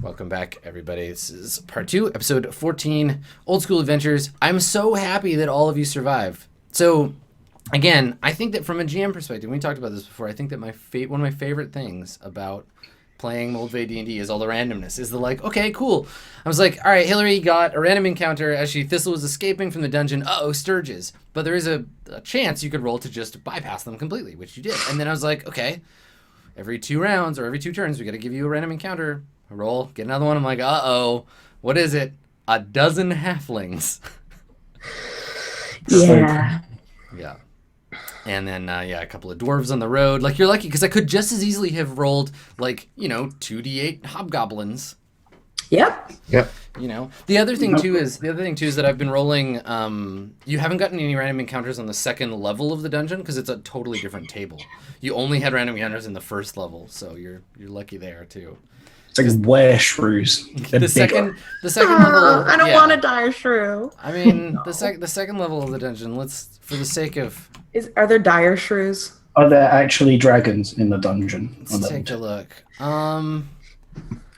Welcome back, everybody. This is part 2, episode 14, Old School Adventures. I'm so happy that all of you survived. So, again, I think that from a GM perspective, we talked about this before, I think that one of my favorite things about playing Moldvay D&D is all the randomness. Is the like, okay, cool. I was like, all right, Hillary got a random encounter as Thistle was escaping from the dungeon. Uh-oh, Sturges. But there is a chance you could roll to just bypass them completely, which you did. And then I was like, okay, every 2 rounds or every 2 turns, we got to give you a random encounter. Roll, get another one. I'm like, uh-oh, what is it? A dozen halflings. Yeah. Yeah. And then, a couple of dwarves on the road. Like, you're lucky, because I could just as easily have rolled, 2d8 hobgoblins. Yep. The other thing too is that I've been rolling. You haven't gotten any random encounters on the second level of the dungeon because it's a totally different table. You only had random encounters in the first level, so you're lucky there too. It's like were-shrews. The second level. I don't want to die a shrew. I mean, the second level of the dungeon. Let's, for the sake of. Are there dire shrews? Are there actually dragons in the dungeon? Let's take a look. Are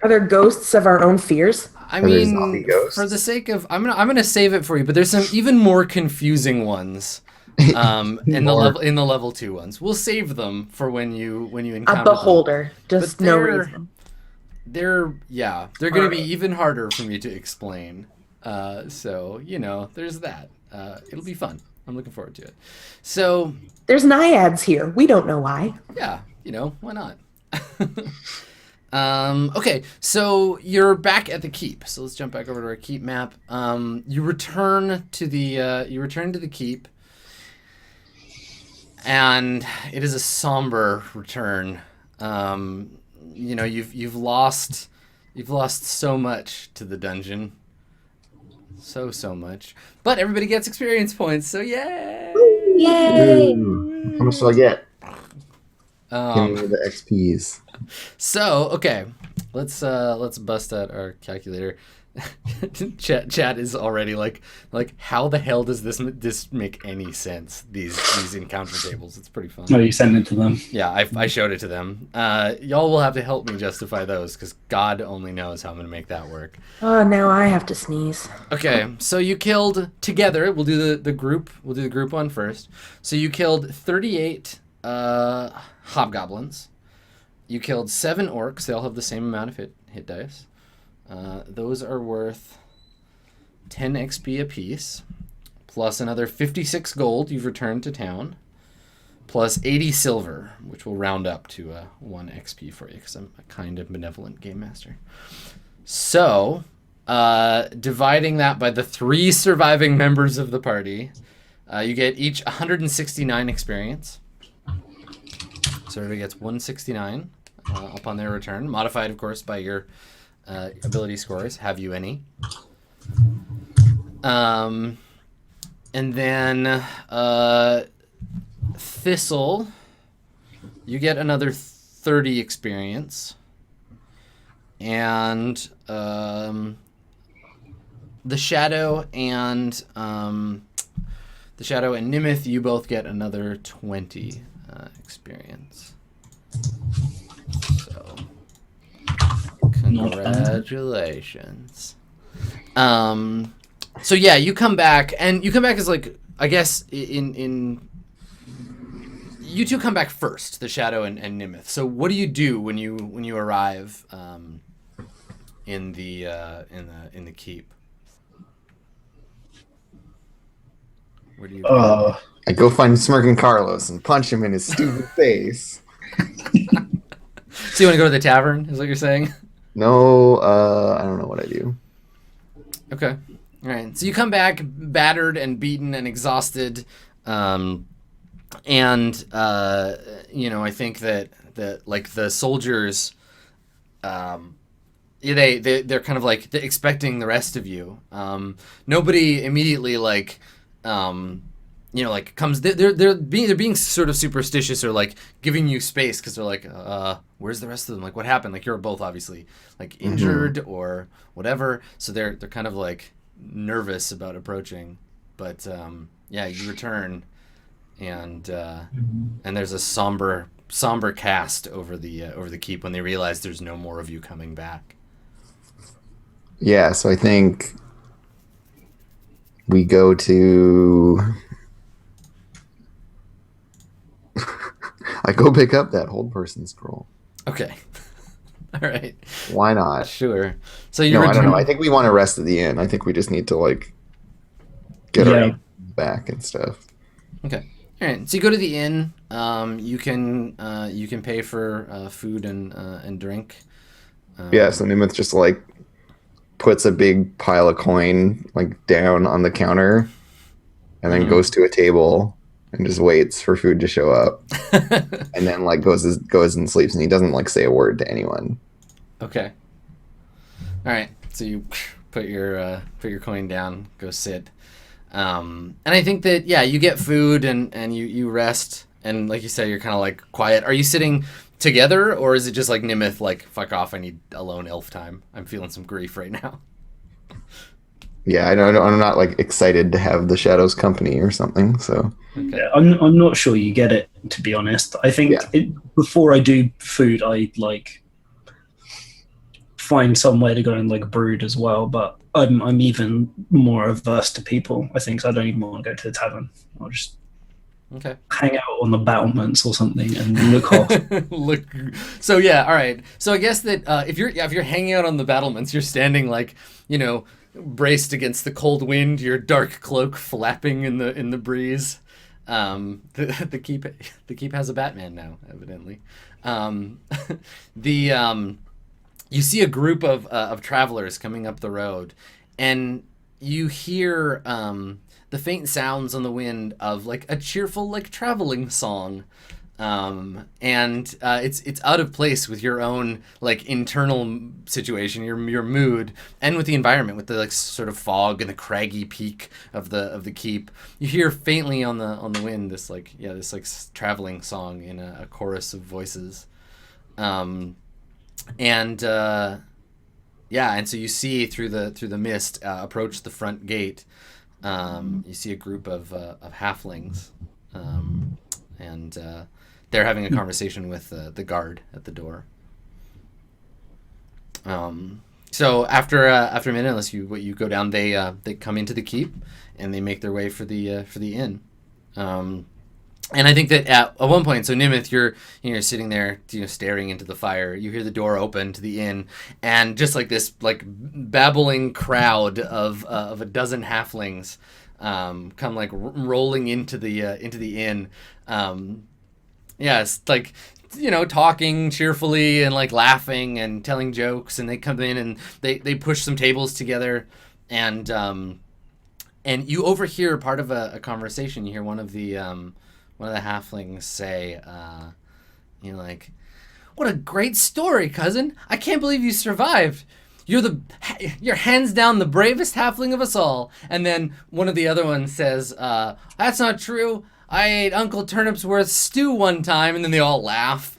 there ghosts of our own fears? I mean, for the sake of, I'm gonna save it for you. But there's some even more confusing ones. In the level 2 ones, we'll save them for when you encounter a beholder. Them. Just no reason. They're going to be even harder for me to explain. So, there's that. It'll be fun. I'm looking forward to it. So... There's naiads here. We don't know why. Yeah, why not? Okay, so you're back at the keep. So let's jump back over to our keep map. You return to the keep. And it is a somber return. You've lost so much to the dungeon. So much. But everybody gets experience points, so yay! Yay! How much do I get? Give me the XPs. So, okay. Let's bust out our calculator. Chat is already like how the hell does this make any sense? These encounter tables. It's pretty fun. No, you sent it to them. Yeah, I showed it to them. Y'all will have to help me justify those because God only knows how I'm gonna make that work. Oh, now I have to sneeze. Okay, so you killed together. We'll do the group. We'll do the group one first. So you killed 38 hobgoblins. You killed 7 orcs. They all have the same amount of hit dice. Those are worth 10 XP apiece, plus another 56 gold you've returned to town, plus 80 silver, which will round up to 1 XP for you, because I'm a kind of benevolent game master. So, dividing that by the 3 surviving members of the party, you get each 169 experience. So everybody gets 169 upon their return, modified, of course, by your... ability scores. Have you any? And then Thistle, you get another 30 experience, and the Shadow and Nimith, you both get another 20 experience. So. Congratulations. So yeah, you come back as like, I guess in you two come back first, the Shadow and Nimith. So what do you do when you arrive in the keep? Where do you go? I go find smirking Carlos and punch him in his stupid face. So you want to go to the tavern, is what you're saying? No, I don't know what I do. Okay. All right. So you come back battered and beaten and exhausted. I think that like the soldiers, they're kind of like expecting the rest of you. Nobody immediately comes. They're being sort of superstitious or like giving you space because they're like, where's the rest of them? Like, what happened? Like, you're both obviously like injured or whatever. So they're kind of like nervous about approaching. But you return, and there's a somber cast over the keep when they realize there's no more of you coming back. Yeah, so I think we go to. I go pick up that hold person scroll. Okay. All right. Why not? Sure. So you No, I don't know. return. I think we want to rest at the inn. I think we just need to like get Yeah. our back and stuff. Okay. All right. So you go to the inn. You can pay for food and drink. Yeah, so Nimith just like puts a big pile of coin like down on the counter and then goes to a table and just waits for food to show up and then like goes and sleeps, and he doesn't like say a word to anyone. Okay. All right. So you put your coin down, go sit, and I think that you get food and you rest, and like you said, you're kind of like quiet. Are you sitting together, or is it just like Nimith like fuck off? I need alone elf time. I'm feeling some grief right now. Yeah, I'm not like excited to have the shadows company or something. So Okay. Yeah, I'm not sure you get it, to be honest. I think before I do food, I like find somewhere to go and like brood as well. But I'm even more averse to people. I think so I don't even want to go to the tavern. I'll just Okay. hang out on the battlements or something and look off. Look. So yeah. All right. So I guess that if you're hanging out on the battlements, you're standing like braced against the cold wind, your dark cloak flapping in the breeze. The keep has a Batman now, evidently. You see a group of travelers coming up the road, and you hear the faint sounds on the wind of like a cheerful like traveling song. And it's out of place with your own like internal situation, your mood, and with the environment, with the like sort of fog and the craggy peak of the keep. You hear faintly on the wind this traveling song in a chorus of voices, and so you see through the mist approach the front gate. You see a group of halflings, and they're having a conversation with the guard at the door. So after a minute, unless you go down, they come into the keep and they make their way for the inn. And I think that at one point, so Nimith, you're sitting there, staring into the fire. You hear the door open to the inn, and just like this like babbling crowd of a dozen halflings come like rolling into the inn. It's like talking cheerfully and like laughing and telling jokes, and they come in and they push some tables together, and you overhear part of a conversation. You hear one of the halflings say, like, "What a great story, cousin! I can't believe you survived. You're hands down the bravest halfling of us all." And then one of the other ones says, "That's not true. I ate Uncle Turnipsworth's stew one time," and then they all laugh.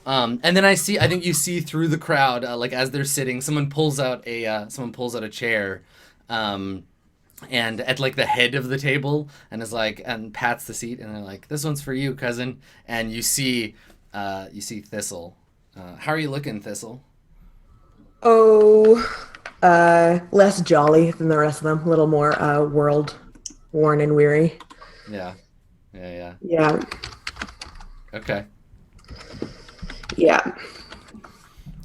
And then I think you see through the crowd, like as they're sitting, someone pulls out a chair, and at like the head of the table, and is like, and pats the seat, and they're like, "This one's for you, cousin." And you see Thistle. How are you looking, Thistle? Oh, less jolly than the rest of them. A little more world worn and weary. Yeah. Yeah. Okay. Yeah.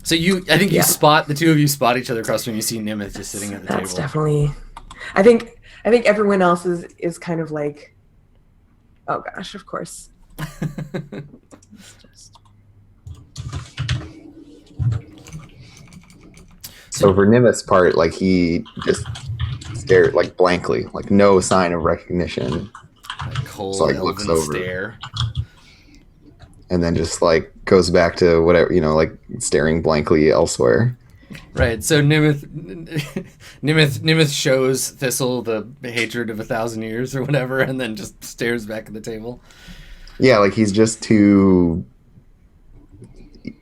So you spot, the two of you spot each other across the room. You see Nimith just sitting at the That's table. definitely. I think everyone else is kind of like, oh gosh, of course. So for Nimith's part, like he just stared like blankly, like no sign of recognition. Like cold, so like elven looks over, stare. and then just like goes back to whatever, like staring blankly elsewhere. Right. So Nimith shows Thistle the hatred of 1,000 years or whatever, and then just stares back at the table. Yeah, like he's just too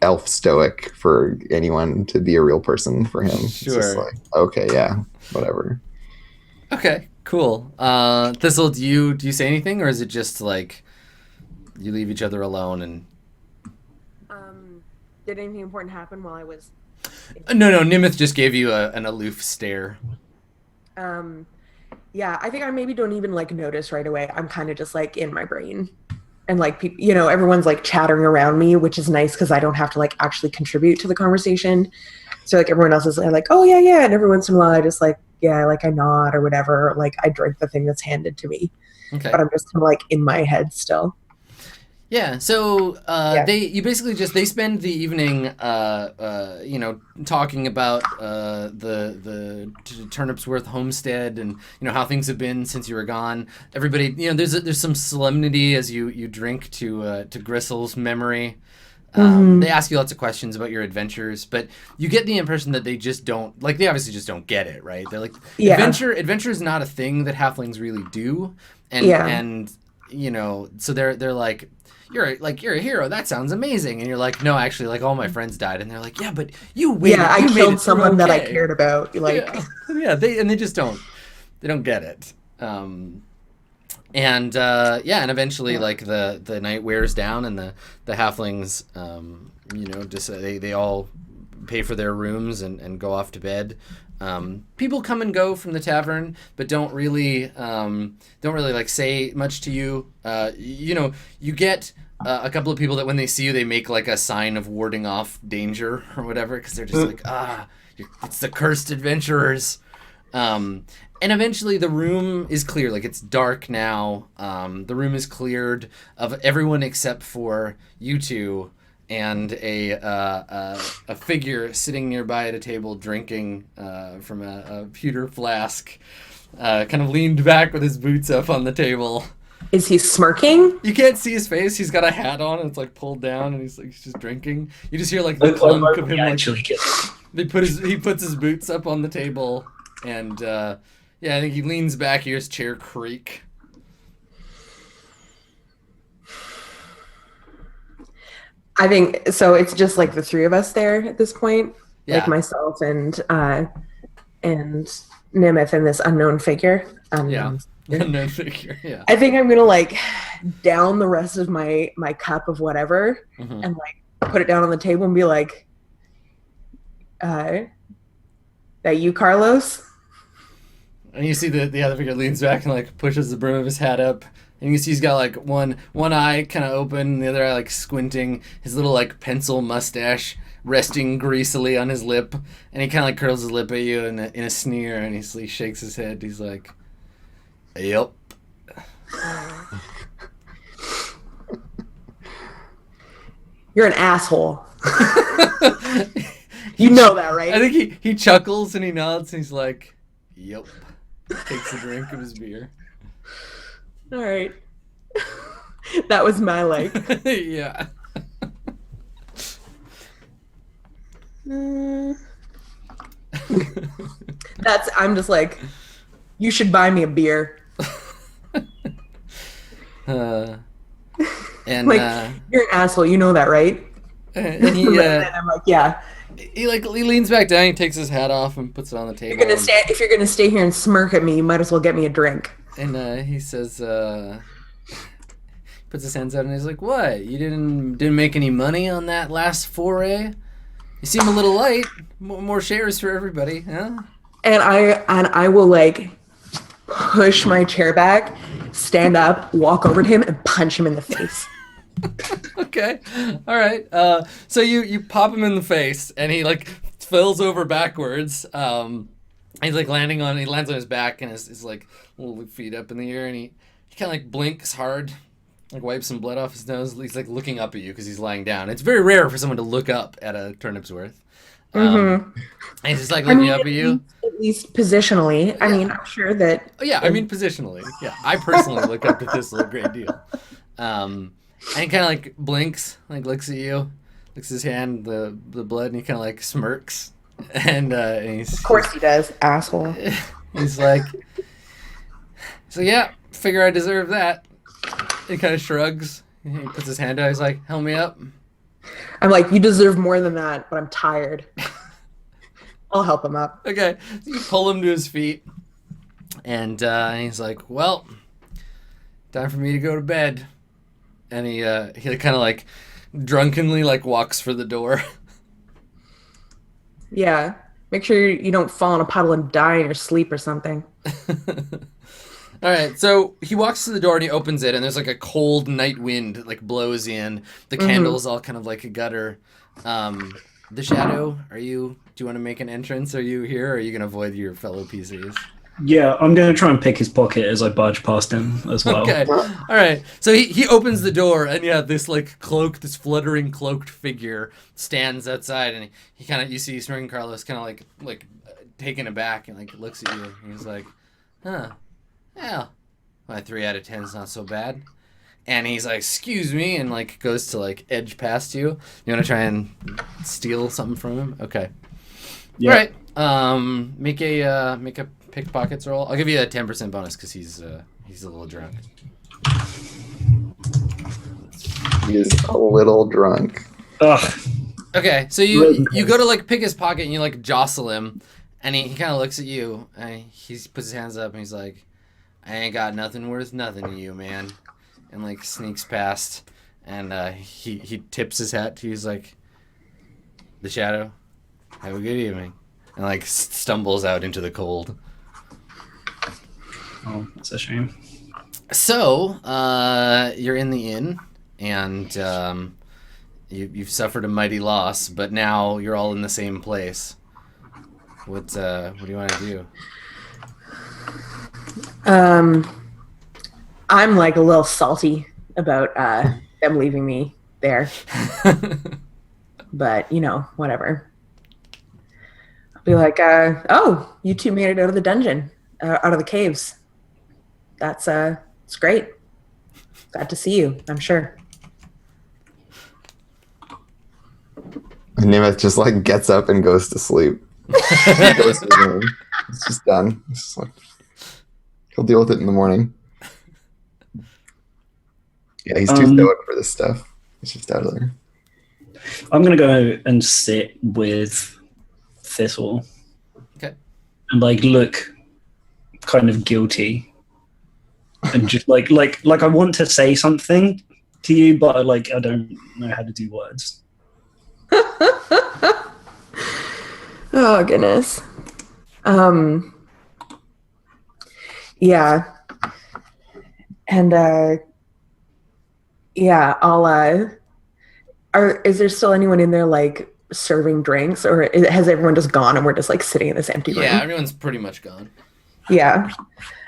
elf stoic for anyone to be a real person for him. Sure. It's just like, okay, yeah, whatever. Okay, cool. Thistle, do you say anything, or is it just like you leave each other alone and? Did anything important happen while I was? No, Nimith just gave you an aloof stare. Yeah, I think I maybe don't even like notice right away. I'm kind of just like in my brain. And like people, you know, everyone's like chattering around me, which is nice because I don't have to like actually contribute to the conversation. So like everyone else is like, oh yeah, yeah, and every once in a while I just like, yeah, like I nod or whatever. Like I drink the thing that's handed to me, Okay. but I'm just kind of like in my head still. Yeah, so Yeah. they spend the evening you know, talking about the Turnipsworth homestead and, you know, how things have been since you were gone. Everybody, you know, there's some solemnity as you drink to Gristle's memory. They ask you lots of questions about your adventures, but you get the impression that they just don't, like, they obviously just don't get it, right? They're like, Yeah. adventure is not a thing that halflings really do, and Yeah. and you know, so they're like, you're a hero. That sounds amazing. And you're like, no, actually, like all my friends died. And they're like, yeah, but you waited. Yeah, I you made it killed through someone that I okay." cared about. Like, Yeah, they just don't get it. And eventually, like the night wears down, and the halflings, you know, just they all pay for their rooms and go off to bed. People come and go from the tavern, but don't really like say much to you. You know, you get a couple of people that when they see you, they make like a sign of warding off danger or whatever, because they're just like, it's the cursed adventurers. And eventually the room is clear. Like, it's dark now. The room is cleared of everyone except for you two and a figure sitting nearby at a table drinking from a pewter flask, kind of leaned back with his boots up on the table. is he smirking? You can't see his face. He's got a hat on and it's like pulled down, and he's just drinking. You just hear like the clunk of him. Like, he puts his boots up on the table, and I think he leans back, hears chair creak. I think so. It's just like the three of us there at this point, Yeah. like myself and Nimith and this unknown figure. Yeah. Unknown figure. Yeah. I think I'm gonna like down the rest of my cup of whatever and like put it down on the table and be like, "That you, Carlos?" And you see the other figure leans back and like pushes the brim of his hat up, and you see he's got like one eye kind of open, the other eye like squinting, his little like pencil mustache resting greasily on his lip, and he kind of like curls his lip at you in a sneer, and he shakes his head. He's like, "Yep." You're an asshole. You know that, right? I think he chuckles and he nods, and he's like, "Yep." Takes a drink of his beer. All right. That was my like. Yeah. I'm just like, you should buy me a beer. And like, you're an asshole. You know that, right? And he and I'm like, yeah. He leans back down. He takes his hat off and puts it on the table. If you're gonna stay here and smirk at me, you might as well get me a drink. And he says, puts his hands out and he's like, "What? You didn't make any money on that last foray? You seem a little light. More shares for everybody, huh?" And I will like push my chair back, stand up, walk over to him, and punch him in the face. Okay. All right. So you pop him in the face, and he like falls over backwards. He's like he lands on his back, and his like little feet up in the air, and he kind of like blinks hard, like wipes some blood off his nose. He's like looking up at you because he's lying down. It's very rare for someone to look up at a Turnipsworth. And he's just like looking up at you. At least positionally. Yeah. I mean, I'm sure that. Oh, yeah, I mean positionally. Yeah, I personally look up to Thistle a great deal. And he kind of like blinks, like looks at you, looks at his hand, the blood, and he kind of like smirks. And he's, Of course he does, asshole. He's like, yeah, figure I deserve that. He kind of shrugs. He puts his hand out. He's like, "Help me up." I'm like, you deserve more than that, but I'm tired. I'll help him up. Okay, so you pull him to his feet, and he's like, "Well, time for me to go to bed." And he kind of like drunkenly like walks for the door. Yeah. Make sure you don't fall in a puddle and die in your sleep or something. All right, so he walks to the door and he opens it, and there's like a cold night wind like blows in. The candles all kind of like a gutter. The shadow, are you? Do you want to make an entrance? Are you here? Or are you gonna avoid your fellow PCs? Yeah, I'm going to try and pick his pocket as I barge past him as well. Okay, all right. So he opens the door, and yeah, this like cloaked, this fluttering cloaked figure stands outside, and he kind of, you see Snorri Carlos kind of like taken aback and like looks at you. And he's like, huh. Yeah, my 3 out of 10 is not so bad. And he's like, excuse me, and like goes to like edge past you. You want to try and steal something from him? Okay. Yeah. All right. Make a pickpockets roll. I'll give you a 10% bonus because he's a little drunk. He is a little drunk. Ugh. Okay, so you go to like pick his pocket and you like jostle him, and he kind of looks at you and he puts his hands up and he's like, I ain't got nothing worth nothing to you, man. And like sneaks past, and he tips his hat. He's like, the shadow, have a good evening, and like stumbles out into the cold. Oh, that's a shame. So you're in the inn, and you've suffered a mighty loss, but now you're all in the same place. What do you want to do? I'm like a little salty about them leaving me there. But, whatever. I'll be like, oh, you two made it out of the dungeon, out of the caves. It's great. Glad to see you, I'm sure. Nimeth just like gets up and goes to sleep. Goes to his room. It's just done. It's just like, he'll deal with it in the morning. Yeah, he's too stoic for this stuff. He's just out of there. I'm going to go and sit with Thistle. Okay. And like look kind of guilty. And just like I want to say something to you, but I don't know how to do words. Oh, goodness. Yeah. And, yeah, is there still anyone in there, like, serving drinks? Or has everyone just gone and we're just, like, sitting in this empty room? Yeah, everyone's pretty much gone. Yeah.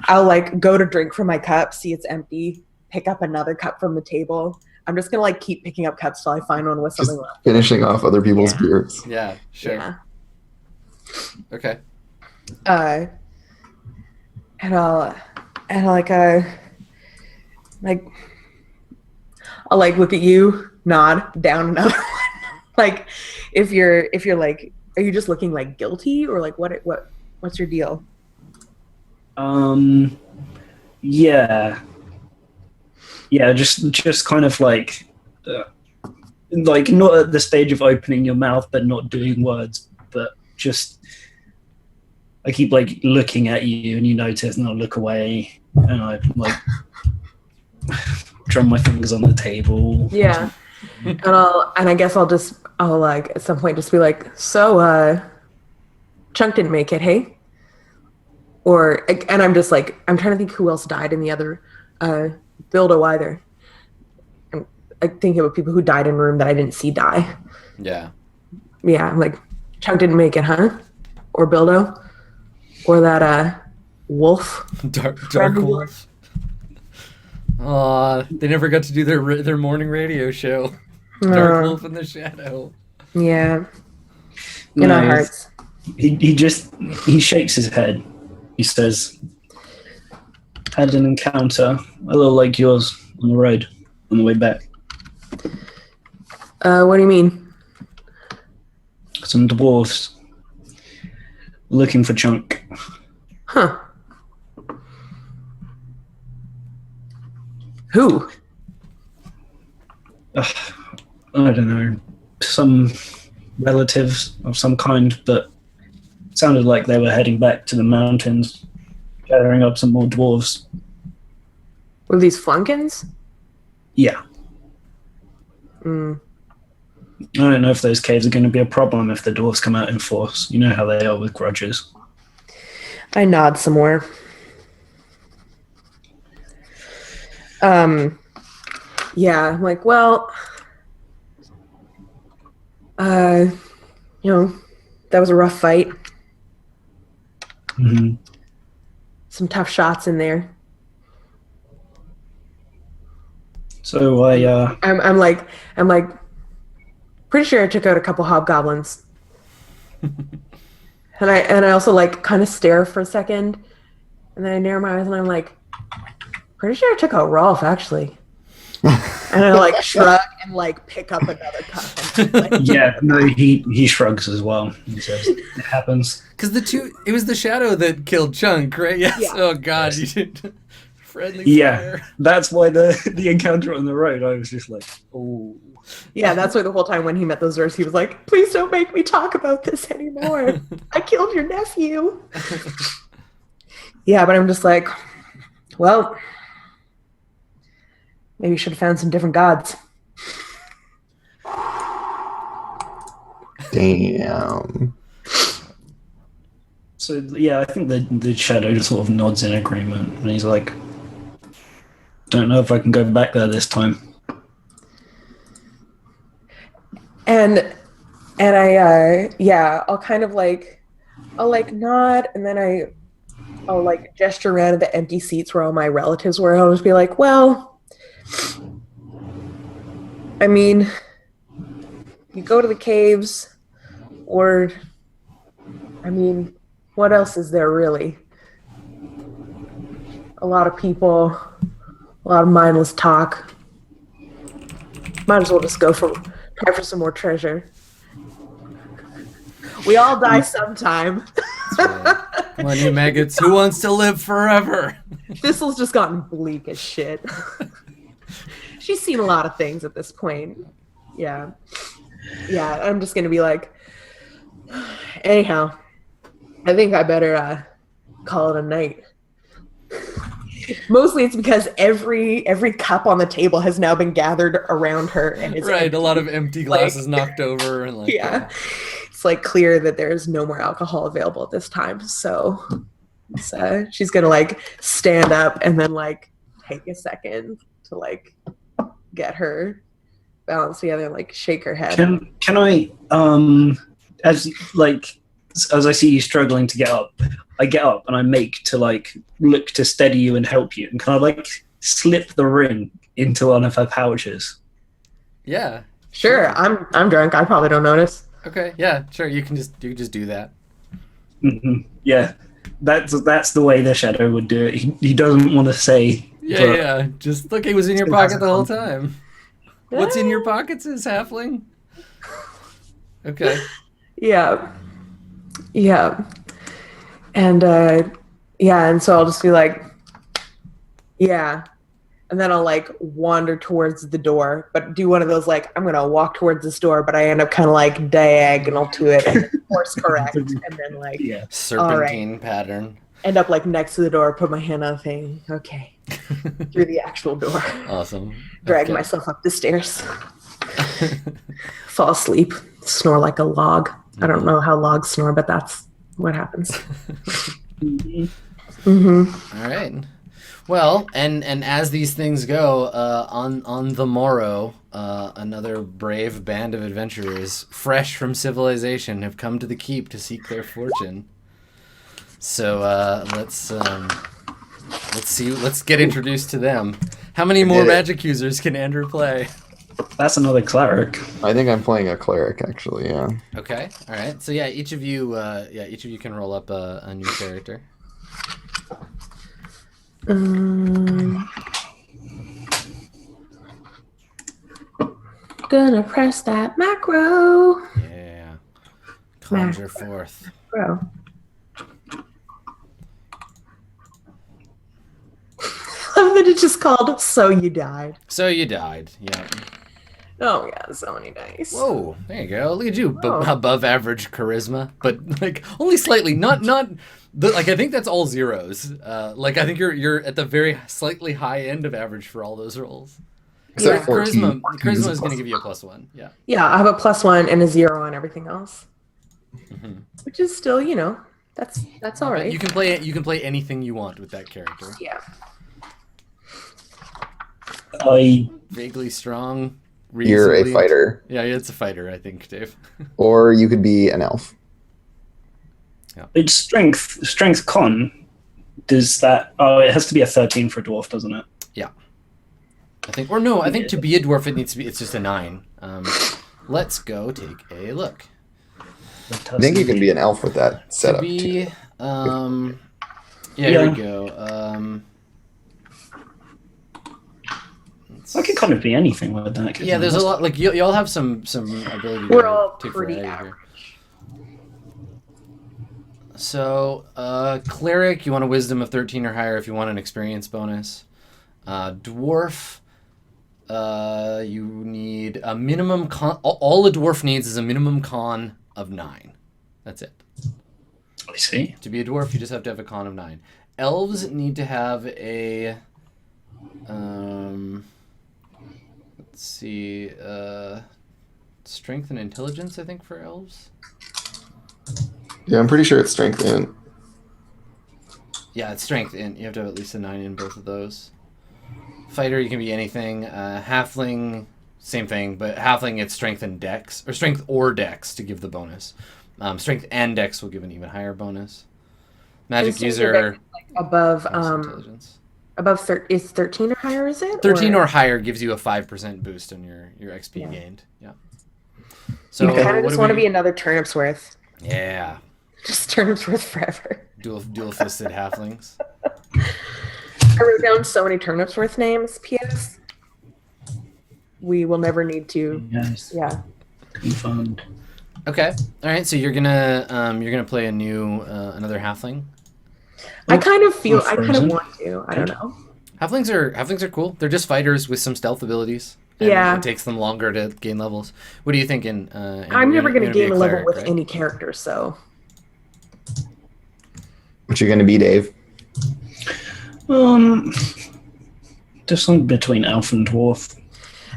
I'll, like, go to drink from my cup, see it's empty, pick up another cup from the table. I'm just going to, like, keep picking up cups till I find one with something left. Finishing off other people's beers. Yeah, sure. Yeah. Okay. And I'll look at you, nod, down another one. Like, if you're like, are you just looking like guilty, or like what's your deal? Yeah, just kind of like not at the stage of opening your mouth, but not doing words, but just I keep like looking at you, and you notice, and I look away, and I like drum my fingers on the table. Yeah. And I guess I'll like at some point just be like, so Chunk didn't make it, hey? And I'm just like, I'm trying to think who else died in the other Bildo either. I'm thinking about people who died in a room that I didn't see die. Yeah. Yeah, I'm like, Chunk didn't make it, huh? Or Bildo? Or that wolf? Dark wolf. Aw, they never got to do their morning radio show. Dark Wolf in the Shadow. Yeah. In our hearts. He shakes his head. He says, had an encounter a little like yours on the road, on the way back. What do you mean? Some dwarves looking for Chunk. Huh. Who? I don't know. Some relatives of some kind, but it sounded like they were heading back to the mountains, gathering up some more dwarves. Were these flunkins? Yeah. Mm. I don't know if those caves are going to be a problem if the dwarves come out in force. You know how they are with grudges. I nod some more. Yeah, I'm like, well, that was a rough fight. Mm-hmm. Some tough shots in there. So I'm like, pretty sure I took out a couple hobgoblins. and I also like kind of stare for a second, and then I narrow my eyes and I'm like, pretty sure I took out Rolf actually. And I like shrug and like pick up another cup. Like, yeah, no, he shrugs as well. He says it happens. Because it was the shadow that killed Chunk, right? Yes. Yeah. Oh God, you did friendly Yeah, fire. that's why the encounter on the road. I was just like, oh. yeah, that's why the whole time when he met those Zers, he was like, please don't make me talk about this anymore. I killed your nephew. Yeah, but I'm just like, well, maybe you should have found some different gods. Damn. So yeah, I think the shadow just sort of nods in agreement, and he's like, "Don't know if I can go back there this time." And I I'll kind of like, I'll like nod, and then I'll like gesture around at the empty seats where all my relatives were. I'll just be like, well, I mean, you go to the caves, or, I mean, what else is there really? A lot of people, a lot of mindless talk. Might as well just try for some more treasure. We all die sometime. Come on, you maggots. Who wants to live forever? Thistle's just gotten bleak as shit. She's seen a lot of things at this point. Yeah. Yeah, I'm just going to be like, anyhow, I think I better call it a night. Mostly it's because every cup on the table has now been gathered around her. And it's Right, empty. a lot of empty glasses knocked over. And like, Yeah. It's like clear that there's no more alcohol available at this time. So she's going to like stand up and then like take a second to like get her balance together and like shake her head. Can I as I see you struggling to get up, I get up and I make to like look to steady you and help you, and can I like slip the ring into one of her pouches? yeah. Sure, I'm drunk. I probably don't notice. Okay, yeah, sure. You can just do that. Mm-hmm. Yeah, that's the way the shadow would do it. He doesn't want to say. Yeah, but yeah. Just look, it was in your pocket the whole time. What's in your pockets is halfling? Okay. Yeah. And and so I'll just be like, yeah. And then I'll like wander towards the door, but do one of those like, I'm gonna walk towards this door, but I end up kind of like diagonal to it and course correct, and then like Serpentine pattern. End up like next to the door, put my hand on the thing, okay, through the actual door. Awesome. Drag myself up the stairs. Fall asleep, snore like a log. I don't know how logs snore, but that's what happens. Mm-hmm. All right. Well, and as these things go, on the morrow, another brave band of adventurers, fresh from civilization, have come to the keep to seek their fortune. So let's see. Let's get introduced to them. How many more magic users can Andrew play? That's another cleric. I think I'm playing a cleric, actually, yeah. Okay. All right. So yeah, each of you can roll up a new character. Gonna press that macro. Yeah. Conjure forth. Bro. I love that it's just called So You Died. So you died. Yeah. Oh yeah, so many dice. Whoa, there you go. Look at you, Oh. above average charisma, but like only slightly. Not like I think that's all zeros. Like I think you're at the very slightly high end of average for all those rolls. Except Yeah. 14. Charisma. 14 Charisma is a is going to plus give you a +1. Yeah. Yeah, I have a +1 and a 0 on everything else, Mhm. which is still, that's all But right. you can play anything you want with that character. Yeah. I Vaguely strong. You're a Reasonably. fighter, Yeah, it's a fighter, I think, Dave. or you could be an elf. it's strength con. Does that? Oh, it has to be a 13 for a dwarf, doesn't it? I think, or no, I think to be a dwarf it needs to be. It's just a 9. Let's go take a look. I think you can be an elf with that To setup. be, too. here Yeah. we go. I could kind of be anything with that. Yeah, there's a lot. Like y'all have some ability. We're to all take pretty variety here. average. So, cleric, you want a wisdom of 13 or higher if you want an experience bonus. Dwarf, you need a minimum con. All a dwarf needs is a minimum con of 9. That's it. I see. To be a dwarf, you just have to have a con of 9. Elves need to have a. Let's see. Strength and intelligence, I think, for elves. Yeah, I'm pretty sure it's strength in. Yeah, it's strength in. You have to have at least a 9 in both of those. Fighter, you can be anything. Halfling, same thing, but halfling it's strength and dex, or strength or dex to give the bonus. Strength and dex will give an even higher bonus. Magic And so user, you're above intelligence. is 13 or higher, is it? 13 or higher gives you a 5% boost on your XP Yeah. gained. Yeah. So I kind of what just do want to we- be another turnip's worth. Yeah. Just turnip's worth forever. Dual fisted halflings. I wrote down so many turnips worth names. P.S. We will never need to. Yes. Yeah. Confirmed. Okay. All right. So you're gonna play a new another halfling. I kind of feel. Or I kind of frozen. want to. I don't know. Halflings are cool. They're just fighters with some stealth abilities. And Yeah. It takes them longer to gain levels. What are you thinking? I'm never going to gain a level cleric, with right? any character, so What you gonna be, Dave? Just something between elf and dwarf.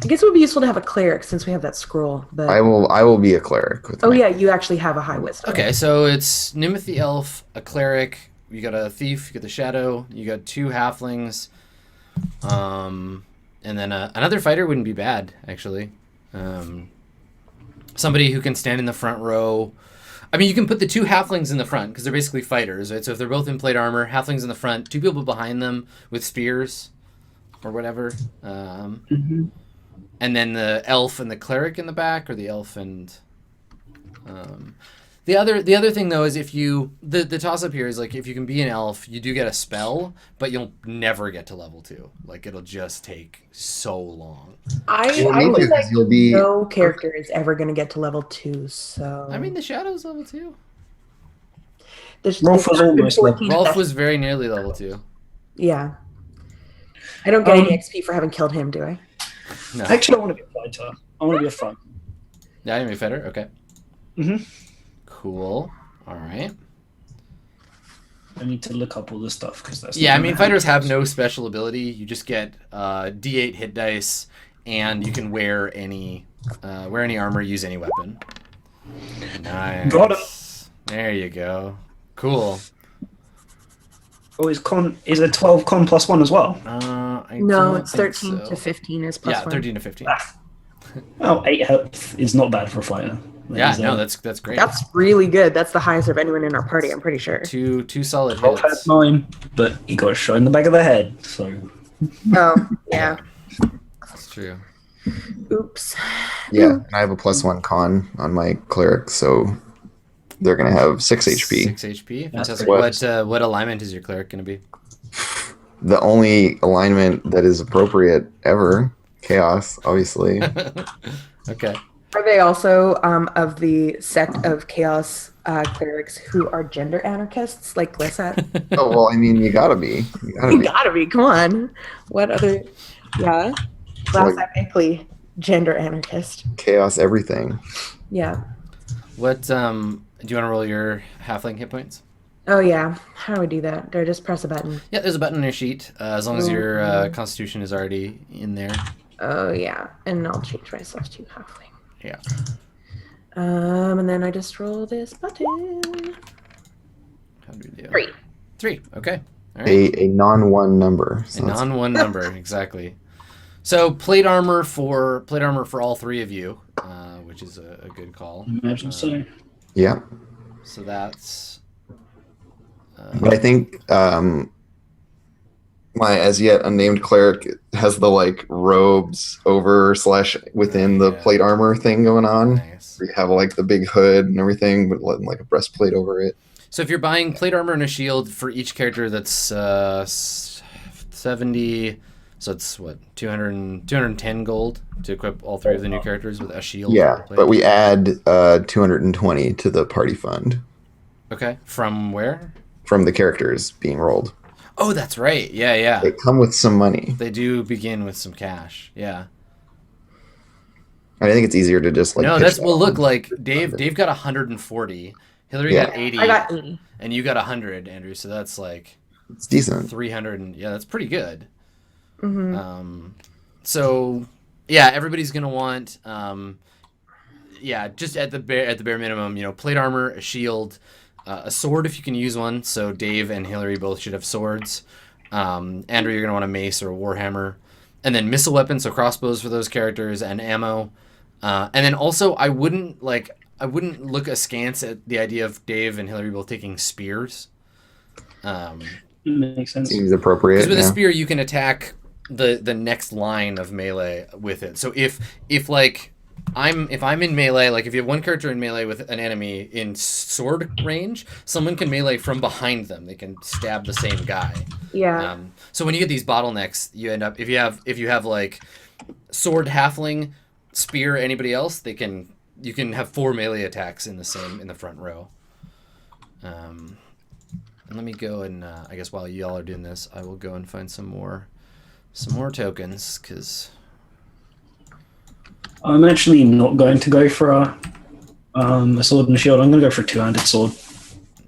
I guess it would be useful to have a cleric since we have that scroll. But I will be a cleric. With oh my- yeah, you actually have a high wisdom. Okay, so it's Nimith the elf, a cleric. You got a thief. You got the shadow. You got 2 halflings. And then another fighter wouldn't be bad actually. Somebody who can stand in the front row. I mean, you can put the 2 halflings in the front because they're basically fighters, right? So if they're both in plate armor, halflings in the front, 2 people behind them with spears or whatever. Mm-hmm. And then the elf and the cleric in the back, or the elf and the other thing though is if you the toss up here is like if you can be an elf, you do get a spell, but you'll never get to level 2. Like it'll just take so long. I You'll need to, feel 'cause like you'll be. no character is ever going to get to level 2. So I mean, the shadow's level 2. there's Rolf was almost 14 Rolf sessions. was very nearly level 2. Yeah. I don't get any XP for having killed him, do I? No, Actually, I want to be a fighter. I want to be a fighter. yeah, you fighter. Okay, Mm-hmm. cool. All right. I need to look up all this stuff because that's. Yeah, not I mean, gonna fighters have happen. no special ability. You just get D8 hit dice, and you can wear any armor, use any weapon. Nice. Got it. There you go. Cool. Oh, is a 12 con plus 1 as well? I No, don't it's think 13 so. to 15 is Yeah, +1. 13 to 15. Well, 8 health is not bad for a fighter. Yeah, That is, no, that's great. That's really good. That's the highest of anyone in our party, I'm pretty sure. two solid Rolf had hits. 9, but he got shot in the back of the head. So Oh, yeah. That's true. Oops. Yeah, and I have a +1 con on my cleric, so they're gonna have 6 HP. 6 HP. That's Fantastic. pretty What alignment is your cleric going to be? The only alignment that is appropriate ever, chaos, obviously. Okay. Are they also of the sect of chaos clerics who are gender anarchists, like Glissat? Oh well, I mean, you gotta be. You gotta You be. gotta be. Come on. What other? Yeah. Last epically gender anarchist. Chaos, everything. Yeah. What do you want to roll your halfling hit points? Oh yeah. How do I do that? Do I just press a button? Yeah, there's a button on your sheet. As long as your Mhm. constitution is already in there. Oh yeah, and I'll change myself to halfling. Yeah. And then I just roll this button. How do we do? 3. 3. Okay. All right. A non-one number. A So that's non-one number, exactly. So plate armor for all 3 of you, which is a good call. Imagine so. yeah. So that's. But I think my as yet unnamed cleric has the like robes over / within the Yeah. plate armor thing going on. Nice. We have like the big hood and everything, but like a breastplate over it. So if you're buying plate armor and a shield for each character, that's 70. So it's what 210 gold to equip all 3 of the new characters with a shield. Yeah, plate. but we add 220 to the party fund Okay. From where? from the characters being rolled. Oh, that's right. Yeah. They come with some money. They do begin with some cash. Yeah. I think it's easier to just like. No, pitch that's that well. Look, on. like Dave got 140. Hillary Yeah. got 80. I got 80. And you got 100, Andrew. So that's like It's decent. 300. And yeah, that's pretty good. Mm-hmm. So yeah, everybody's gonna want just at the bare minimum, plate armor, a shield, a sword if you can use one. So Dave and Hillary both should have swords. Andrew, you're gonna want a mace or a warhammer, and then missile weapons, so crossbows for those characters, and ammo. And then also, I wouldn't look askance at the idea of Dave and Hillary both taking spears. Makes sense. Seems appropriate. Because with a Yeah. spear, you can attack the next line of melee with it. So if I'm in melee, like if you have one character in melee with an enemy in sword range, someone can melee from behind them. They can stab the same guy. Yeah. So when you get these bottlenecks, you end up if you have like sword, halfling, spear, anybody else, you can have 4 melee attacks in the front row. And let me go and I guess while y'all are doing this, I will go and find some more tokens because I'm actually not going to go for a sword and a shield. I'm going to go for a 2-handed sword.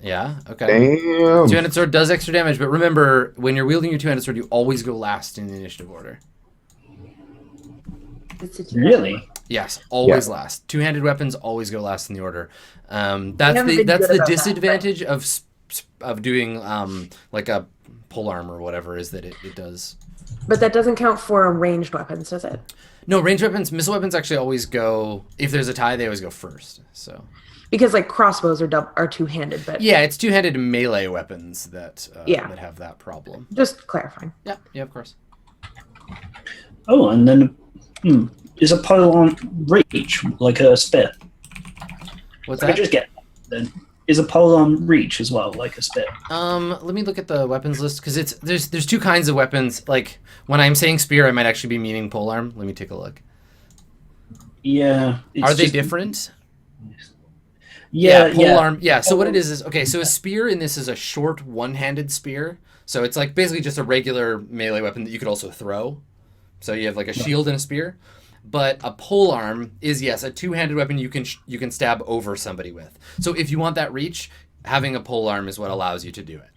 yeah, okay. Damn. Two-handed sword does extra damage, but remember when you're wielding your two-handed sword, you always go last in the initiative order. Really? Yes, always last. Two-handed weapons always go last in the order. That's haven't been the good about that, disadvantage of doing like a pole arm or whatever is that it does. But that doesn't count for ranged weapons, does it? No, ranged weapons, missile weapons actually always go. If there's a tie, they always go first. So. Because like crossbows are two-handed, but Yeah, it's two-handed melee weapons that that have that problem. just clarifying. Yeah, of course. Oh, and then is a pole-arm reach like a spear? What's I that? just get then. Is a pole-arm reach as well like a spear? Let me look at the weapons list because there's 2 kinds of weapons. Like when I'm saying spear, I might actually be meaning polearm. Let me take a look. Yeah. Are they different? Yeah, polearm. Yeah. So what it is okay. So a spear in this is a short one-handed spear. So it's like basically just a regular melee weapon that you could also throw. So you have like a shield and a spear. But a polearm is a two-handed weapon you can stab over somebody with. So if you want that reach, having a polearm is what allows you to do it.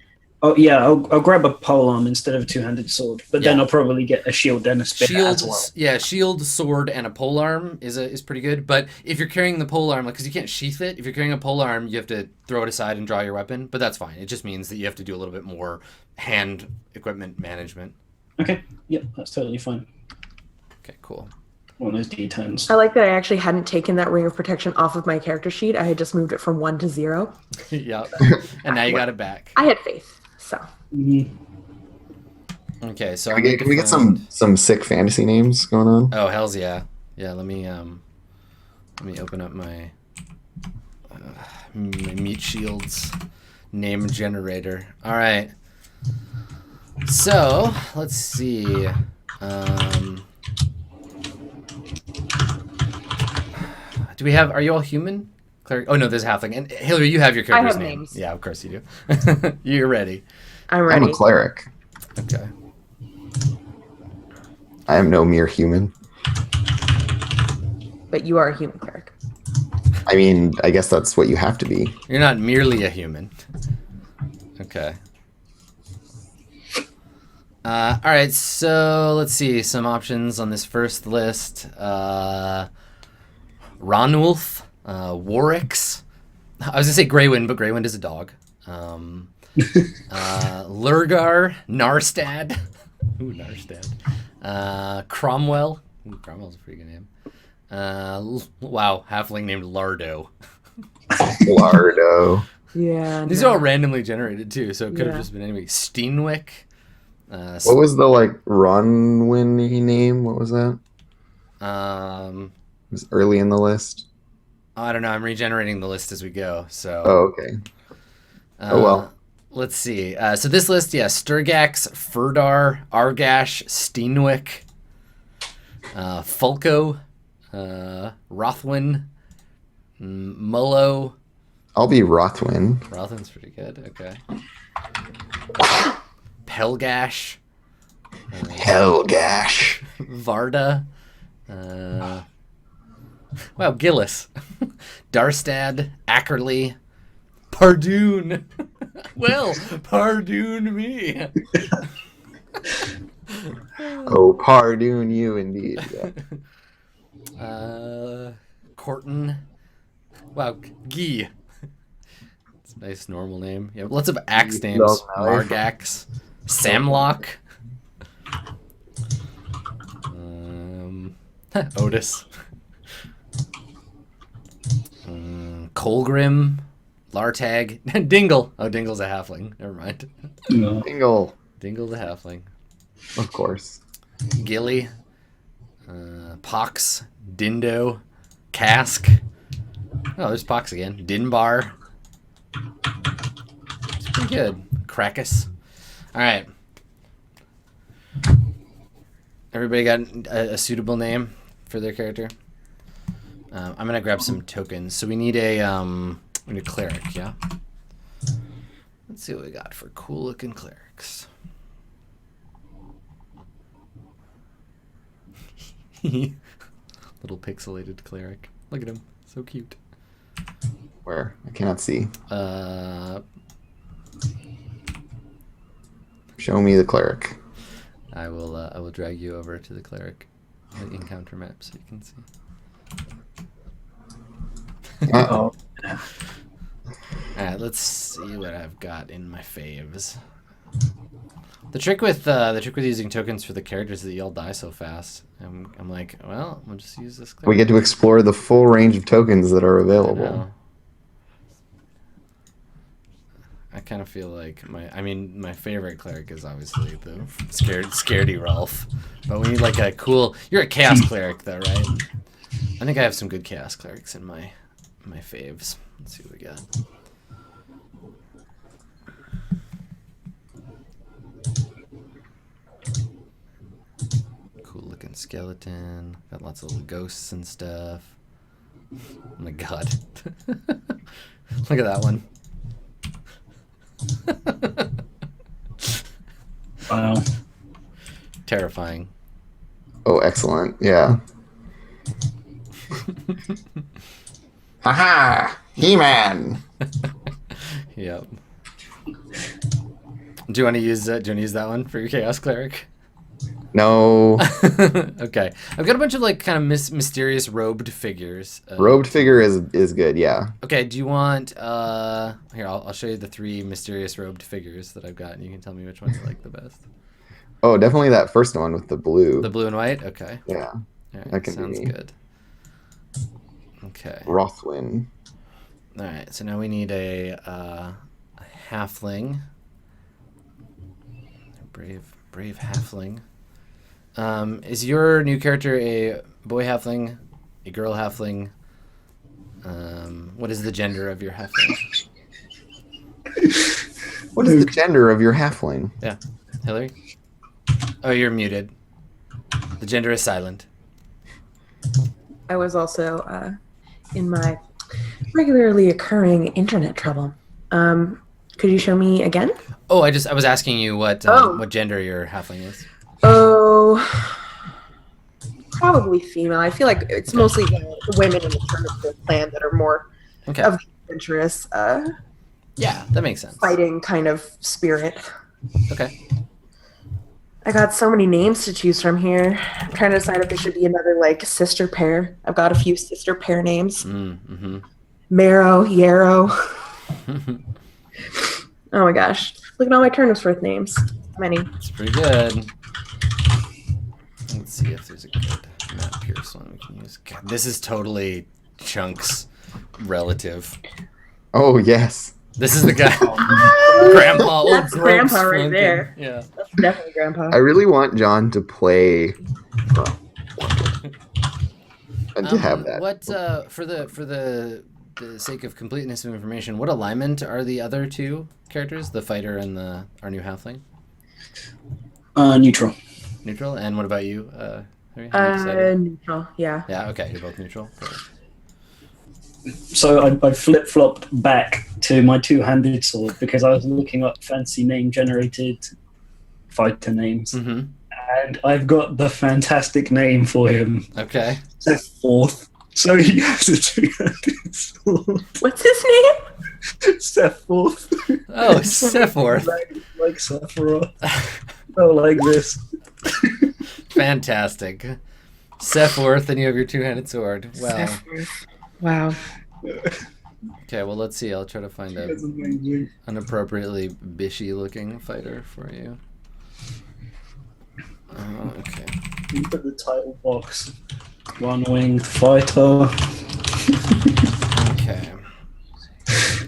Oh yeah, I'll grab a polearm instead of a 2-handed sword, but then I'll probably get a shield and a spear as well. Yeah, shield, sword, and a polearm is pretty good. But if you're carrying the polearm, because you can't sheath it, if you're carrying a polearm, you have to throw it aside and draw your weapon. But that's fine. It just means that you have to do a little bit more hand equipment management. Okay, yep, that's totally fine. Okay, cool. One of those D10s. I like that I actually hadn't taken that ring of protection off of my character sheet. I had just moved it from 1 to 0. Yep. And now you got it back. I had faith, so. Okay, so Can we get some sick fantasy names going on? Oh, hells yeah. Yeah, let me open up my Meat Shields name generator. All right. So, let's see. Do we have? Are you all human? Claire? Oh no, there's halfling. And Hillary, you have your character's have name. names. Yeah, of course you do. You're ready. I'm ready. I'm a cleric. Okay. I am no mere human. But you are a human cleric. I mean, I guess that's what you have to be. You're not merely a human. Okay. All right, so let's see some options on this first list. Ronwulf, Warwicks. I was gonna say Greywind, but Greywind is a dog. Lurgar, Narstad. Ooh, Narstad. Cromwell. Ooh, Cromwell's a pretty good name. Wow, halfling named Lardo. Lardo. Yeah. These no. are all randomly generated too, so it could have Yeah. just been anybody. Steenwick. What was the like Ronwin name? What was that? Um, It was early in the list. I don't know. I'm regenerating the list as we go. So. Oh, okay. Oh, well. Let's see. So this list, yeah, Sturgax, Furdar, Argash, Steenwick, Fulco, Rothwin, Mullo. I'll be Rothwin. Rothwin's pretty good. Okay. Pelgash, Helgash. Varda. Wow, Gillis, Darstad, Ackerley, Pardoon. Well, Pardoon me. Oh, pardon you indeed. Yeah. Corton. Wow, Guy. It's a nice normal name. Yeah, lots of axe names. Margax, Samlock. Otis. Colgrim. Lartag. Dingle. Oh, Dingle's a halfling. Never mind. No. Dingle. Dingle's a halfling. Of course. Gilly. Pox. Dindo. Cask. Oh, there's Pox again. Dinbar. It's pretty good. Krakus. All right. Everybody got a suitable name for their character? I'm going to grab some tokens. So we need a cleric, yeah? Let's see what we got for cool looking clerics. Little pixelated cleric. Look at him. So cute. Where? I cannot see. Show me the cleric. I will drag you over to the cleric encounter map so you can see. Oh. Alright, let's see what I've got in my faves. The trick with using tokens for the characters is that you all die so fast. I'm like, well, we'll just use this cleric. We get to explore the full range of tokens that are I available. know. I kind of feel like my favorite cleric is obviously the scaredy Rolf, but we need like a cool. You're a chaos cleric though, right? I think I have some good chaos clerics in my faves. Let's see what we got. Cool looking skeleton. Got lots of little ghosts and stuff. Oh my god. Look at that one. Wow. Terrifying. Oh, excellent. Yeah. Haha! He-Man! Yep. Do you want to use that one for your chaos cleric? No. Okay. I've got a bunch of like kind of mysterious robed figures. Robed figure is good, yeah. Okay, do you want here, I'll show you the 3 mysterious robed figures that I've got and you can tell me which ones you like the best. Oh, definitely that first one with the blue. The blue and white? Okay. Yeah. All right, That can sounds be good. Okay. Rothwin. All right, so now we need a halfling. Brave halfling. Is your new character a boy halfling, a girl halfling? What is the gender of your halfling? What is the gender of your halfling? Yeah, Hillary? Oh, you're muted. The gender is silent. I was also in my regularly occurring internet trouble. Could you show me again? Oh, I was asking you what gender your halfling is. Oh, probably female. I feel like it's mostly the women in the Primitive clan that are more Okay. of the adventurous, Yeah, that makes sense. fighting kind of spirit. Okay. I got so many names to choose from here. I'm trying to decide if there should be another like sister pair. I've got a few sister pair names. Mm-hmm. Marrow, Yarrow. Oh my gosh. Look at all my turnips worth names. How many? It's pretty good. Let's see if there's a good Matt Pierce one we can use. God, this is totally Chunk's relative. Oh yes. This is the guy. Grandpa. That's old Grandpa Gross right Flunkin. there. Yeah. That's definitely Grandpa. I really want John to play and to have that. What for the sake of completeness of information, what alignment are the other two characters, the fighter and our new halfling? Neutral. Neutral. And what about you? Harry? How you decided? Neutral, yeah. Yeah. Okay. You're both neutral. Perfect. So I flip-flopped back to my two-handed sword because I was looking up fancy name-generated fighter names. Mm-hmm. And I've got the fantastic name for him. Okay. Sephiroth. So he has a two-handed sword. What's his name? Sephiroth. Oh, Sephiroth. like Sephiroth. Oh, like this. Fantastic. Sephiroth, and you have your two-handed sword. Wow. Wow. Okay, well, let's see. I'll try to find That's amazing. an appropriately bishy-looking fighter for you. Okay. You put the title box. One-winged fighter. Okay.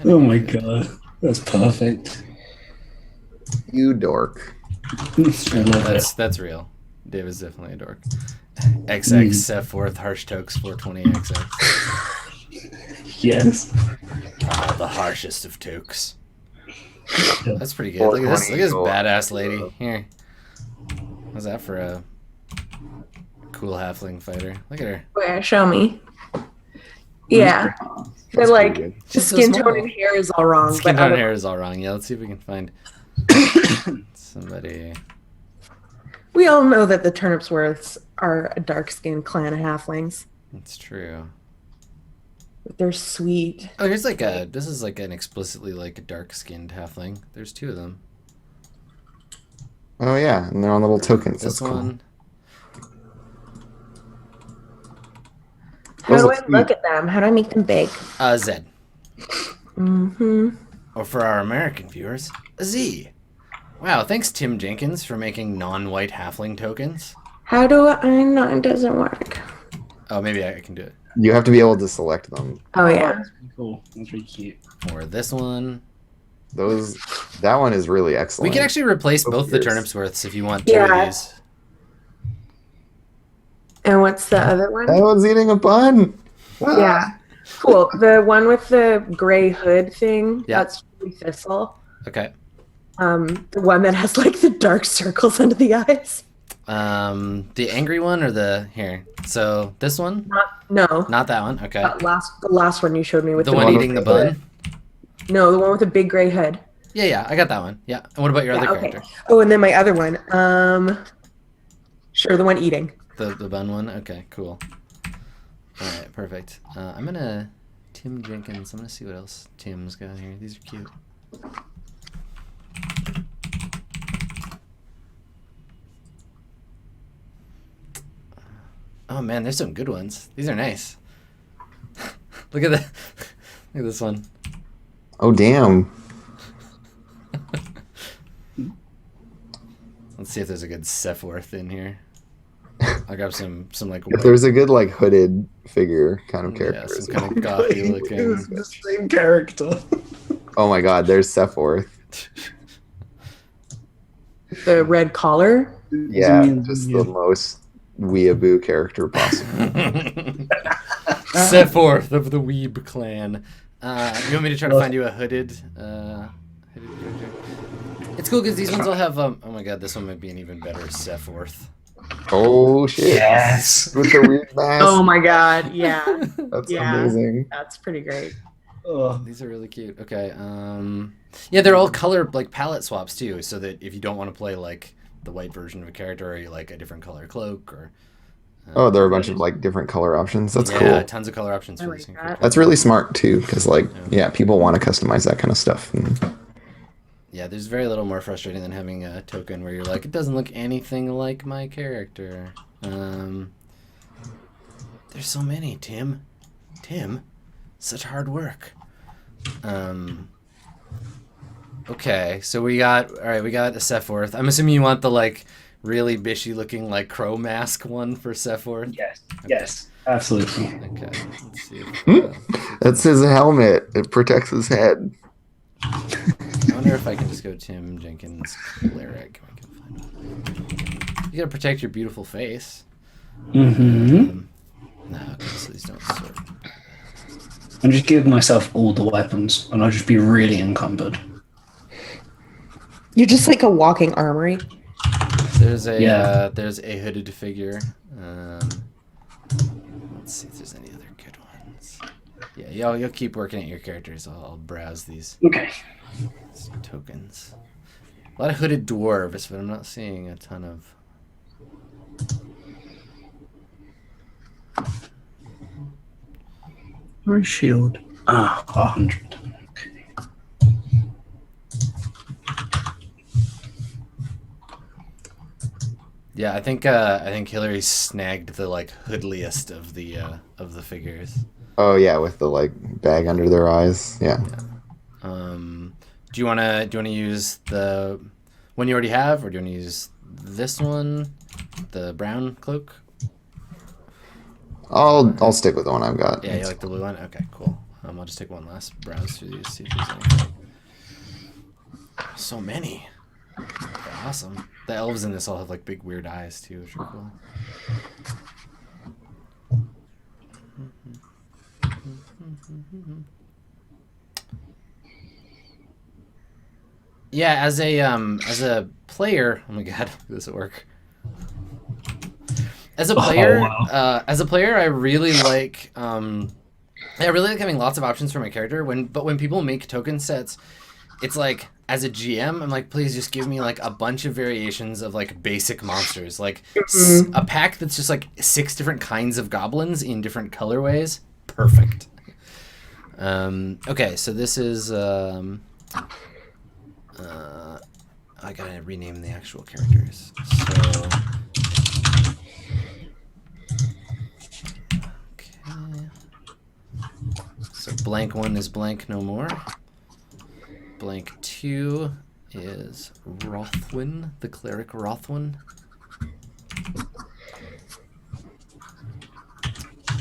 Oh my god. That's perfect. You dork. I love it. That's real. Dave is definitely a dork. XX Sephiroth Harsh Tokes 420XX. Yes. The harshest of tokes. That's pretty good. Look at this badass lady. Here. How's that for a cool halfling fighter? Look at her. Where? Show me. Yeah. They're like, pretty the She's so skin small. tone and hair is all wrong. Skin but tone other- hair is all wrong. Yeah, let's see if we can find somebody. We all know that the Turnipsworths are a dark-skinned clan of halflings. It's true. But they're sweet. Oh, here's like this is like an explicitly like dark-skinned halfling. There's two of them. Oh yeah, and they're on little tokens. This That's cool. one. How Those do look I look at them? How do I make them big? Z. Mm-hmm. Or for our American viewers, a Z. Wow, thanks Tim Jenkins for making non-white halfling tokens. How do I know it doesn't work? Oh, maybe I can do it. You have to be able to select them. Oh, yeah. That's pretty cool. That's really cute. Or this one. That one is really excellent. We can actually replace both the Yours. Turnipsworths if you want two Yeah. of these. And what's the other one? That one's eating a bun. Yeah. Cool. The one with the gray hood thing, Yeah. that's really Thistle. Okay. The one that has like the dark circles under the eyes. The angry one or the here. So this one, No. not that one. Okay. The last one you showed me with The the one one eating the with the bun. No, the one with the big gray hood. Yeah, I got that one. Yeah. And what about your Yeah, other okay. character? Oh, and then my other one. Sure, the one eating. The bun one. Okay, cool. All right, perfect. I'm gonna Tim Jenkins. I'm gonna see what else Tim's got here. These are cute. Oh man, there's some good ones. These are nice. Look at that. Look at this one. Oh damn. Let's see if there's a good Sephiroth in here. I got some like If there's a good like hooded figure kind of yeah, character. some kind of gothy looking. It's the same character. Oh my god, there's Sephiroth. The red collar. Yeah, just the most weeaboo character possible. Sephiroth of the Weeb clan. You want me to try to find you a hooded character? It's cool because these ones all have. Oh my god, this one might be an even better Sephiroth. Oh shit! Yes. With the weird mask. Oh my god, yeah. That's yeah. amazing. That's pretty great. Oh, These are really cute. Okay. Yeah, they're all color like palette swaps too, so that if you don't want to play like the white version of a character, or you like a different color cloak, or Oh, there are a bunch of like different color options. That's yeah, cool. tons of color options I for like these that. characters. That's really smart too, because like yeah, people want to customize that kind of stuff. And Yeah, there's very little more frustrating than having a token where you're like, it doesn't look anything like my character. There's so many, Tim. Such hard work. Okay, so we got a Sephiroth. I'm assuming you want the like really bishy looking like crow mask one for Sephiroth. Yes, absolutely. Okay, let's see. That's his helmet. It protects his head. I wonder if I can just go Tim Jenkins Cleric. I can find one. You gotta protect your beautiful face. Mm-hmm. No, okay, so these don't sort. I'm just giving myself all the weapons, and I'll just be really encumbered. You're just like a walking armory. There's a hooded figure. Let's see if there's any other good ones. Yeah, you'll keep working at your characters. I'll browse these tokens. A lot of hooded dwarves, but I'm not seeing a ton of. Where's shield? 100. Okay. Yeah, I think Hillary snagged the like hoodliest of the figures. Oh yeah, with the like bag under their eyes. Yeah. Do you wanna use the one you already have, or do you wanna use this one, the brown cloak? I'll stick with the one I've got. Yeah, you like the blue one? Okay, cool. I'll just take one last browse through these, see if there's anything. So many. They're awesome. The elves in this all have like big weird eyes too, which are cool. Yeah, as a player, oh my god, this will work. As a player, I really like having lots of options for my character. But when people make token sets, it's like as a GM, I'm like, please just give me like a bunch of variations of like basic monsters, like a pack that's just like 6 different kinds of goblins in different colorways. Perfect. Okay, so this is I gotta rename the actual characters. So. So blank 1 is blank no more. Blank 2 is Rothwin, the cleric Rothwin.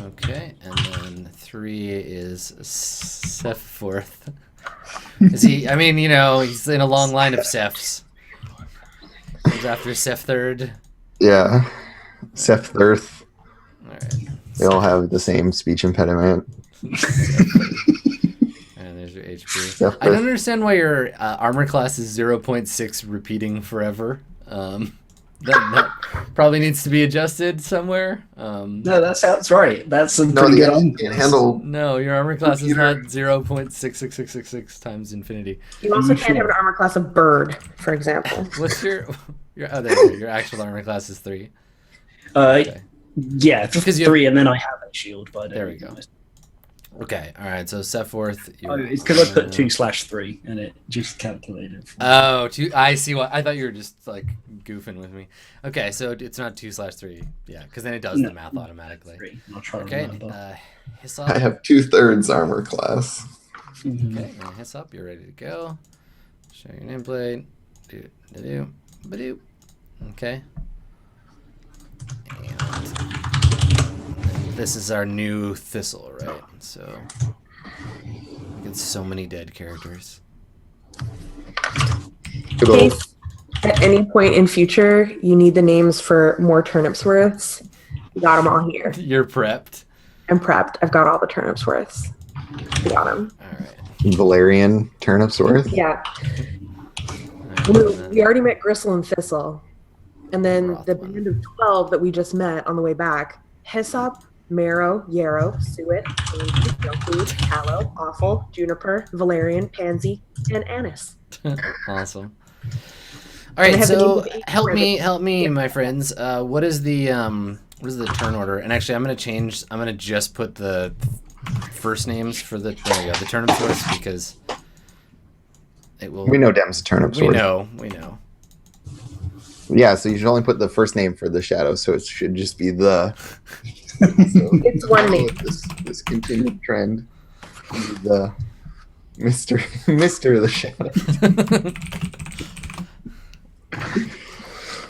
Okay, and then 3 is Sephiroth. Is he? I mean, he's in a long line of Sephs. Comes after Seph Third. Yeah, Seph Thirth. All right. They all have the same speech impediment. And there's your HP. I don't understand why your armor class is 0.6 repeating forever. That probably needs to be adjusted somewhere. No, that sounds right. That's a No, pretty the good engine can't handle. No, your armor class is not 0.66666 times infinity. You also can't have an armor class of bird, for example. What's your oh, there you go. Your actual armor class is 3. Okay. Yeah, because 3, and then I have a shield. But there we go. Okay, all right. So Sephiroth. Oh, it's because I put 2/3, and it just calculated. Oh, I see. What I thought you were just like goofing with me. Okay, so it's not 2/3. Yeah, because then it does the math automatically. 3. I'll try to okay, remember. Hyssop. I have 2/3 armor class. Mm-hmm. Okay, and Hyssop, you're ready to go. Show your nameplate. Do. Okay. And this is our new Thistle, right? So we get so many dead characters. In case at any point in future you need the names for more turnips worths, you got them all here. You're prepped. I'm prepped. I've got all the turnips worths. You got them. All right. Valerian Turnipsworth. Yeah. Right. We already met Gristle and Thistle. And then the Rothwin. band of 12 that we just met on the way back, Hyssop, Marrow, Yarrow, Suet, Angie, Milkweed, Tallow, Awful, Juniper, Valerian, Pansy, and Anise. Awesome. All right, so help me, my friends. What is the turn order? And actually, I'm gonna just put the first names for the turnip source because It will. We know Dem's a turnip We sword. We know. Yeah, so you should only put the first name for the shadow, so it should just be the. It's one name. This continued trend. The Mr. the Shadow.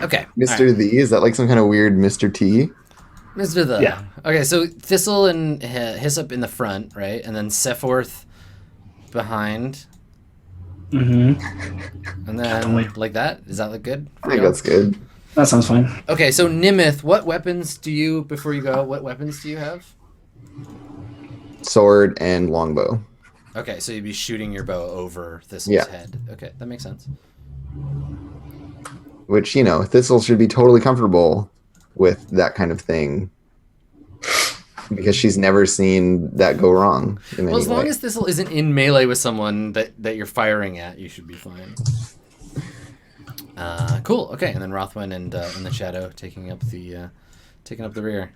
Okay. Mr. Right. The, is that like some kind of weird Mr. T? Mr. The. Yeah. Okay, so Thistle and Hyssop in the front, right? And then Sephiroth behind. Mm-hmm. And then like that? Does that look good? I think that's good. That sounds fine. Okay, so Nimith, what weapons do you, before you go, what weapons do you have? Sword and longbow. Okay, so you'd be shooting your bow over Thistle's head. Okay, that makes sense. Which, you know, Thistle should be totally comfortable with that kind of thing. Because she's never seen that go wrong. Well, as long as Thistle isn't in melee with someone that you're firing at, you should be fine. Cool. Okay, and then Rothwin and the Shadow taking up the rear.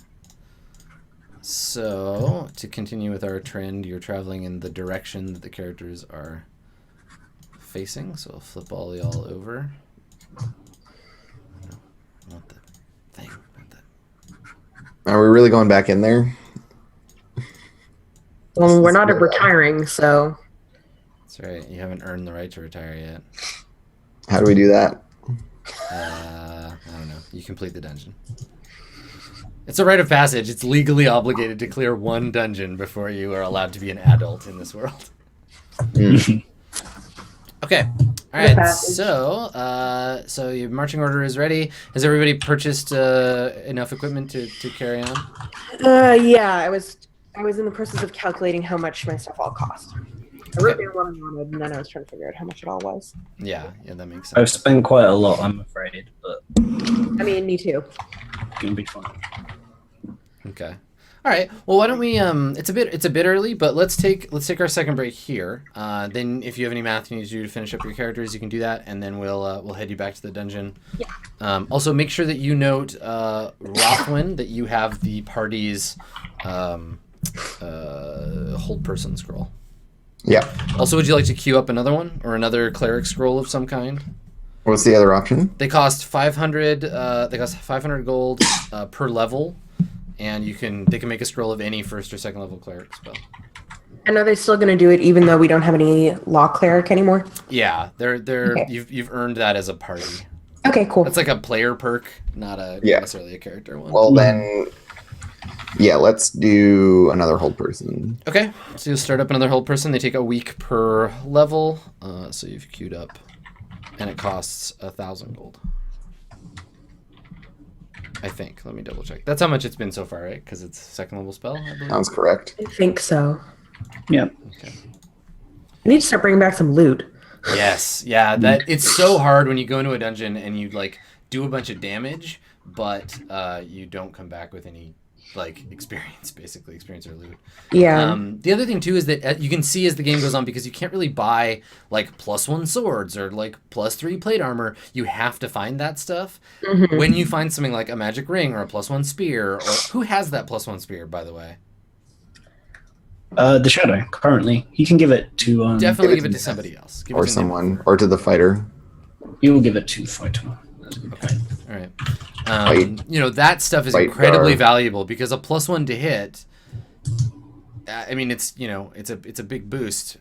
So to continue with our trend, you're traveling in the direction that the characters are facing. So I'll flip all y'all over. I want the thing. Are we really going back in there? Well, we're not retiring, so. That's right. You haven't earned the right to retire yet. How do we do that? I don't know. You complete the dungeon. It's a rite of passage. It's legally obligated to clear one dungeon before you are allowed to be an adult in this world. Okay. All right. So your marching order is ready. Has everybody purchased enough equipment to carry on? Yeah, I was in the process of calculating how much my stuff all cost. I wrote down what I wanted, and then I was trying to figure out how much it all was. Yeah, that makes sense. I've spent quite a lot, I'm afraid, but I mean, me too. it's gonna be fun. Okay. All right. Well, why don't we? It's a bit early, but let's take our second break here. Then, if you have any math you need to do to finish up your characters, you can do that, and then we'll head you back to the dungeon. Yeah. Also, make sure that you note Rothwin that you have the party's hold person scroll. Yeah. Also, would you like to queue up another one or another cleric scroll of some kind? What's the other option? They cost 500. They cost 500 gold per level, and they can make a scroll of any first or second level cleric spell. And are they still going to do it even though we don't have any law cleric anymore? Yeah, they're Okay. you've earned that as a party. Okay, cool. That's like a player perk, not necessarily a character one. Well, then, yeah, let's do another hold person. Okay, so you'll start up another hold person. They take a week per level, so you've queued up, and it costs 1,000 gold. I think. Let me double check. That's how much it's been so far, right? Because it's second level spell, I believe. Sounds correct. I think so. Yeah. Okay. I need to start bringing back some loot. Yes, yeah. That it's so hard when you go into a dungeon and you like do a bunch of damage, but you don't come back with any like experience or loot. Yeah. The other thing too is that you can see as the game goes on, because you can't really buy like +1 swords or like +3 plate armor. You have to find that stuff. Mhm. When you find something like a magic ring or a +1 spear, or who has that +1 spear, by the way? The Shadow, currently. He can give it to... Definitely give give it it to to somebody else. Give it Or to someone, or to the fighter. He will give it to Fighter. That's a good point. All right. Fight. That stuff is Fight incredibly guard. valuable, because a +1 to hit, I mean, it's a big boost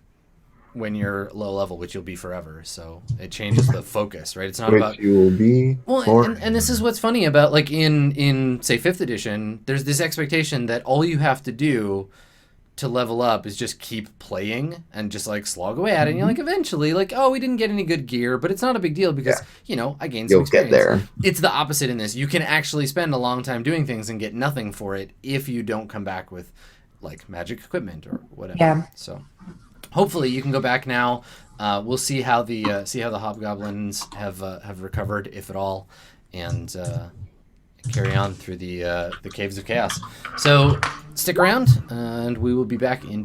when you're low level, which you'll be forever. So it changes the focus, right? It's not about... Which you will be. And this is what's funny about, like, in say 5th edition, there's this expectation that all you have to do to level up is just keep playing and just like slog away at it. And you're like, eventually, like, oh, we didn't get any good gear, but it's not a big deal because, I gained some You'll get experience. there. It's the opposite in this. You can actually spend a long time doing things and get nothing for it if you don't come back with like magic equipment or whatever. Yeah. So hopefully you can go back now. We'll see how the hobgoblins have recovered, if at all, and carry on through the caves of chaos. So stick around, and we will be back in